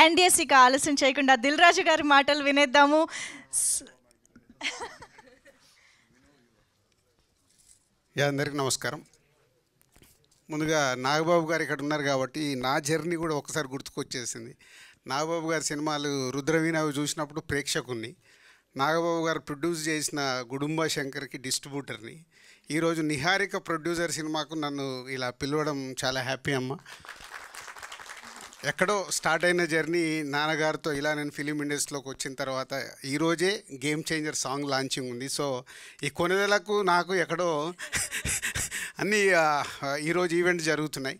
And yes, ఇక ఆలస్యం చేయకుండా దిల్ రాజు గారి మాటలు వినేద్దాము. అందరికీ నమస్కారం. ముందుగా నాగబాబు గారు ఇక్కడ ఉన్నారు కాబట్టి నా జర్నీ కూడా ఒకసారి గుర్తుకొచ్చేసింది. నాగబాబు గారి సినిమాలు రుద్రవీణ అవి చూసినప్పుడు ప్రేక్షకుని, నాగబాబు గారు ప్రొడ్యూస్ చేసిన గుడుంబ శంకర్కి డిస్ట్రిబ్యూటర్ని, ఈరోజు నిహారిక ప్రొడ్యూసర్ సినిమాకు నన్ను ఇలా పిలవడం చాలా హ్యాపీ అమ్మ. ఎక్కడో స్టార్ట్ అయిన జర్నీ నాన్నగారితో ఇలా నేను ఫిలిం ఇండస్ట్రీలోకి వచ్చిన తర్వాత ఈరోజే గేమ్ చేంజర్ సాంగ్ లాంచింగ్ ఉంది. సో ఈ కొనుదలకు నాకు ఎక్కడో అన్నీ ఈరోజు ఈవెంట్స్ జరుగుతున్నాయి.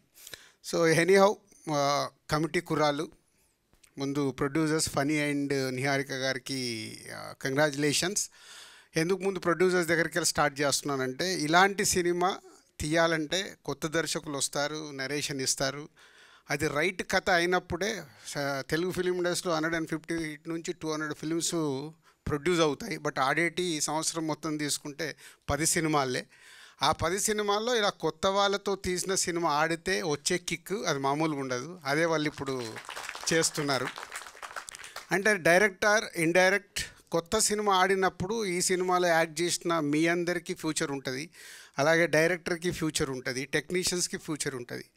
సో ఎనీహౌ కమిటీ కుర్రాళ్ళు, ముందు ప్రొడ్యూసర్స్ ఫనీ అండ్ నిహారిక గారికి కంగ్రాచులేషన్స్. ఎందుకు ముందు ప్రొడ్యూసర్స్ దగ్గరికి వెళ్ళి స్టార్ట్ చేస్తున్నానంటే, ఇలాంటి సినిమా తీయాలంటే కొత్త దర్శకులు వస్తారు, నరేషన్ ఇస్తారు, అది రైట్ కథ అయినప్పుడే తెలుగు ఫిలిం ఇండస్ట్రీలో 150 నుంచి 200 ఫిలిమ్స్ ప్రొడ్యూస్ అవుతాయి. బట్ ఆడేటి ఈ సంవత్సరం మొత్తం తీసుకుంటే 10 సినిమాలే. ఆ 10 సినిమాల్లో ఇలా కొత్త వాళ్ళతో తీసిన సినిమా ఆడితే వచ్చే కిక్ అది మామూలుగా ఉండదు. అదే వాళ్ళు ఇప్పుడు చేస్తున్నారు. అంటే డైరెక్టర్ ఇండైరెక్ట్ కొత్త సినిమా ఆడినప్పుడు ఈ సినిమాలో యాక్ట్ చేసిన మీ అందరికీ ఫ్యూచర్ ఉంటుంది, అలాగే డైరెక్టర్కి ఫ్యూచర్ ఉంటుంది, టెక్నీషియన్స్కి ఫ్యూచర్ ఉంటుంది.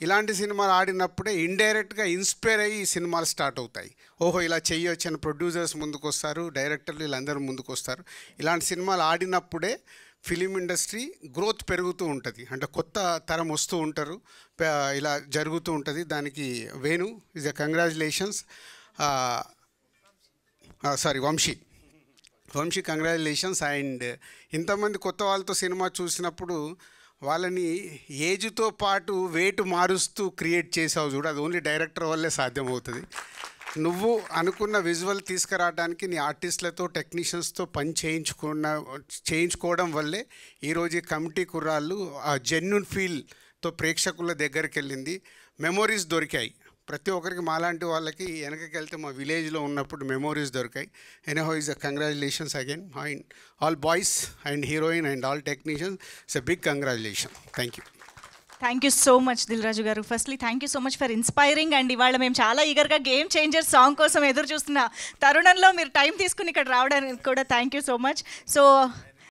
ఇలాంటి సినిమాలు ఆడినప్పుడే ఇండైరెక్ట్గా ఇన్స్పైర్ అయ్యి ఈ సినిమాలు స్టార్ట్ అవుతాయి. ఓహో ఇలా చెయ్యొచ్చు అని ప్రొడ్యూసర్స్ ముందుకు వస్తారు, డైరెక్టర్లు వీళ్ళందరూ ముందుకు వస్తారు. ఇలాంటి సినిమాలు ఆడినప్పుడే ఫిలిం ఇండస్ట్రీ గ్రోత్ పెరుగుతూ ఉంటుంది, అంటే కొత్త తరం వస్తూ ఉంటారు, ఇలా జరుగుతూ ఉంటుంది. దానికి Venu is a congratulations. Vamshi congratulations. And ఇంతమంది కొత్త వాళ్ళతో సినిమా చూసినప్పుడు వాళ్ళని ఏజ్తో పాటు వెయిట్ మారుస్తూ క్రియేట్ చేసావు చూడు, అది ఓన్లీ డైరెక్టర్ వల్లే సాధ్యమవుతుంది. నువ్వు అనుకున్న విజువల్ తీసుకురావడానికి నీ ఆర్టిస్టులతో టెక్నీషియన్స్తో పని చేయించుకోవడం వల్లే ఈరోజు ఈ కమిటీ కుర్రాళ్ళు ఆ జెన్యున్ ఫీల్తో ప్రేక్షకుల దగ్గరికి వెళ్ళింది. మెమొరీస్ దొరికాయి ప్రతి ఒక్కరికి. మాలాంటి వాళ్ళకి వెనకకి వెళ్తే మా విలేజ్లో ఉన్నప్పుడు మెమోరీస్ దొరికాయి. Anyhow is a congratulations again and all boys and heroine and all technicians. It's a big congratulation. Thank you. Thank you so much Dil Raju గారు. Firstly thank you so much for inspiring. And ఇవాళ మేము చాలా ఈగర్గా game changer song కోసం ఎదురు చూస్తున్న తరుణంలో మీరు time తీసుకుని ఇక్కడ రావడానికి కూడా thank you so much. So